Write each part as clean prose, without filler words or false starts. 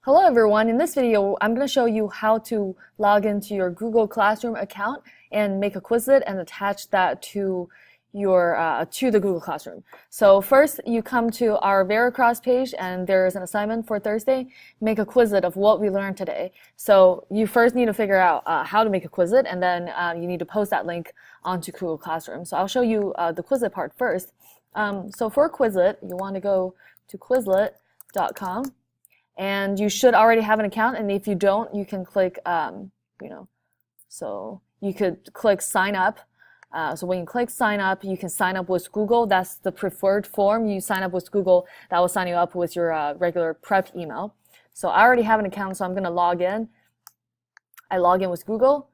Hello everyone, in this video I'm going to show you how to log into your Google Classroom account and make a Quizlet and attach that to your the Google Classroom. So first you come to our Veracross page and there's an assignment for Thursday. Make a Quizlet of what we learned today. So you first need to figure out how to make a Quizlet, and then you need to post that link onto Google Classroom. So I'll show you the Quizlet part first. So for Quizlet, you want to go to Quizlet.com. And you should already have an account, and if you don't, you can click, so you could click sign up. So when you click sign up, you can sign up with Google. That's the preferred form. You sign up with Google, that will sign you up with your regular prep email. So I already have an account, so I'm going to log in. I log in with Google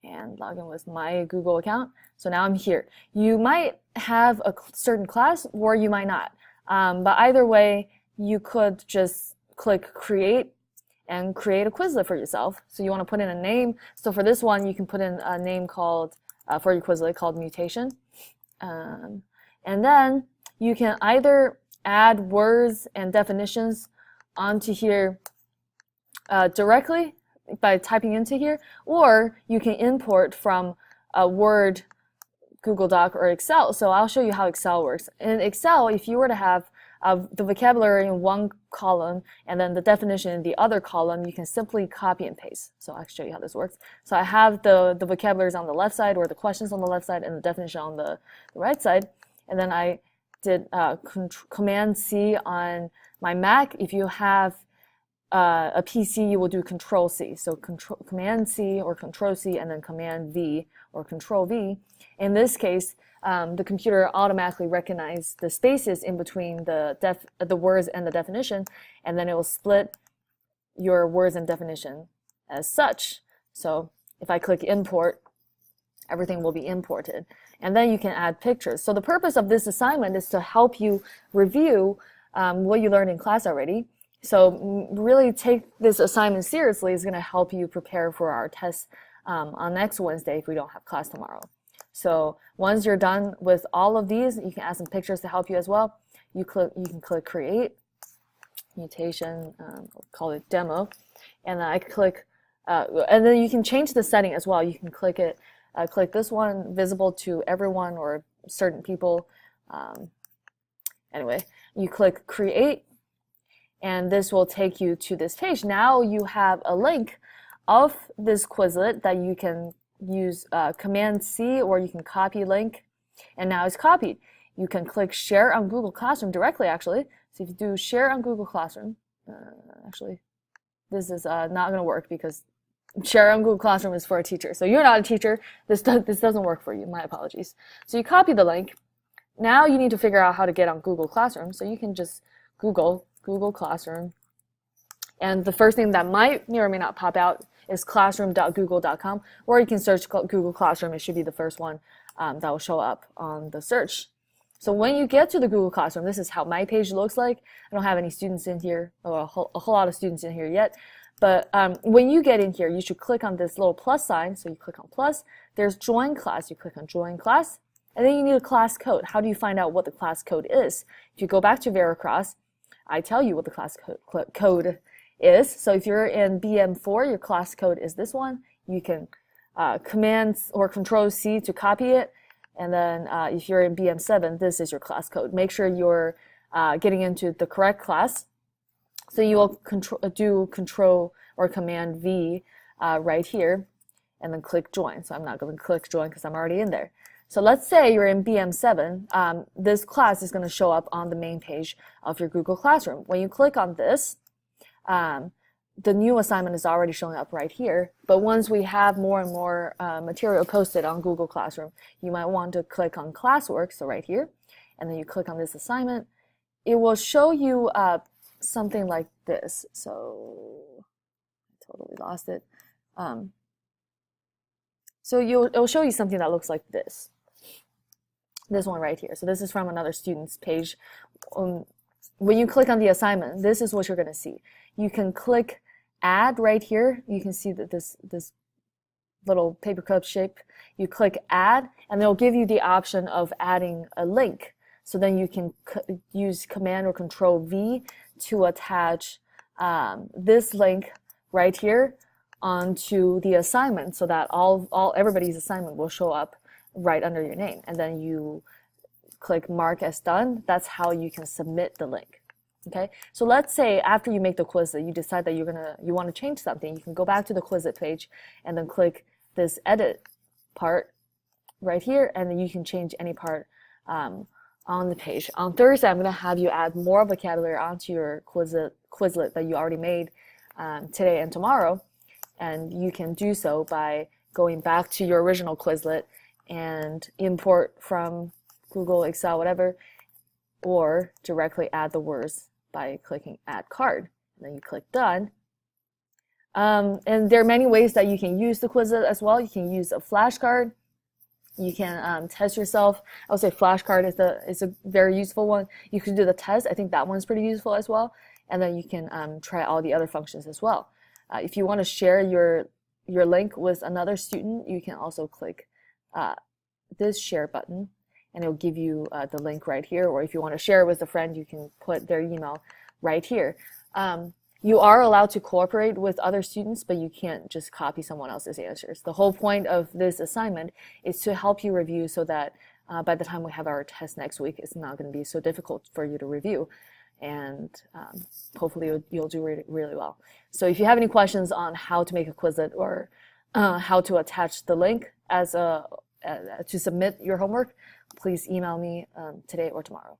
and log in with my Google account. So now I'm here. You might have a certain class or you might not. But either way, you could just click create and create a Quizlet for yourself. So you want to put in a name. So for this one, you can put in a name called, for your Quizlet, called mutation. And then you can either add words and definitions onto here directly by typing into here, or you can import from a Word, Google Doc, or Excel. So I'll show you how Excel works. In Excel, if you were to have the vocabulary in one column and then the definition in the other column, you can simply copy and paste. So I'll show you how this works. So I have the vocabularies on the left side, or the questions on the left side, and the definition on the right side. And then I did Command C on my Mac. If you have a PC, you will do Control C. So Command C or Control C, and then Command V or Control V. In this case, the computer automatically recognizes the spaces in between the words and the definition, and then it will split your words and definition as such. So if I click import, everything will be imported. And then you can add pictures. So the purpose of this assignment is to help you review what you learned in class already. So really take this assignment seriously. It's going to help you prepare for our test on next Wednesday if we don't have class tomorrow. So once you're done with all of these, you can add some pictures to help you as well. You can click create mutation, call it demo, and then I click, and then you can change the setting as well. You can click it, click this one, visible to everyone or certain people. Anyway, you click create, and this will take you to this page. Now you have a link of this Quizlet that you can use Command C, or you can copy link, and now it's copied. You can click share on Google Classroom directly, actually. So if you do share on Google Classroom, actually this is not going to work because share on Google Classroom is for a teacher. So you're not a teacher. This doesn't work for you. My apologies. So you copy the link. Now you need to figure out how to get on Google Classroom. So you can just Google Classroom, and the first thing that may or may not pop out is classroom.google.com, or you can search Google Classroom. It should be the first one that will show up on the search. So when you get to the Google Classroom, this is how my page looks like. I don't have any students in here, or a whole lot of students in here yet. But when you get in here, you should click on this little plus sign. So you click on plus. There's join class. You click on join class. And then you need a class code. How do you find out what the class code is? If you go back to Veracross, I tell you what the class code is. So if you're in BM4, your class code is this one. You can Command or Control C to copy it. And then if you're in BM7, this is your class code. Make sure you're getting into the correct class. So you will do Control or Command V right here, and then click join. So I'm not going to click join because I'm already in there. So let's say you're in BM7. This class is going to show up on the main page of your Google Classroom. When you click on this, the new assignment is already showing up right here. But once we have more and more material posted on Google Classroom, you might want to click on classwork, so right here, and then you click on this assignment. It will show you something like this. So I totally lost it. So it will show you something that looks like this. This one right here. So this is from another student's page. When you click on the assignment, this is what you're going to see. You can click add right here. You can see that this little paperclip shape. You click add, and they'll give you the option of adding a link. So then you can use Command or Control V to attach this link right here onto the assignment so that everybody's assignment will show up right under your name. And then you click mark as done. That's how you can submit the link. Okay, so let's say after you make the Quizlet, you decide that you want to change something. You can go back to the Quizlet page and then click this edit part right here, and then you can change any part on the page. On Thursday, I'm going to have you add more vocabulary onto your Quizlet that you already made today and tomorrow, and you can do so by going back to your original Quizlet and import from Google, Excel, whatever, or directly add the words by clicking add card. And then you click done. And there are many ways that you can use the Quizlet as well. You can use a flashcard. You can test yourself. I would say flashcard is a very useful one. You can do the test. I think that one's pretty useful as well. And then you can try all the other functions as well. If you want to share your link with another student, you can also click this share button, and it'll give you the link right here. Or if you want to share it with a friend, you can put their email right here. You are allowed to cooperate with other students, but you can't just copy someone else's answers. The whole point of this assignment is to help you review so that by the time we have our test next week, it's not going to be so difficult for you to review. And hopefully you'll do really well. So if you have any questions on how to make a Quizlet or how to attach the link to submit your homework, please email me today or tomorrow.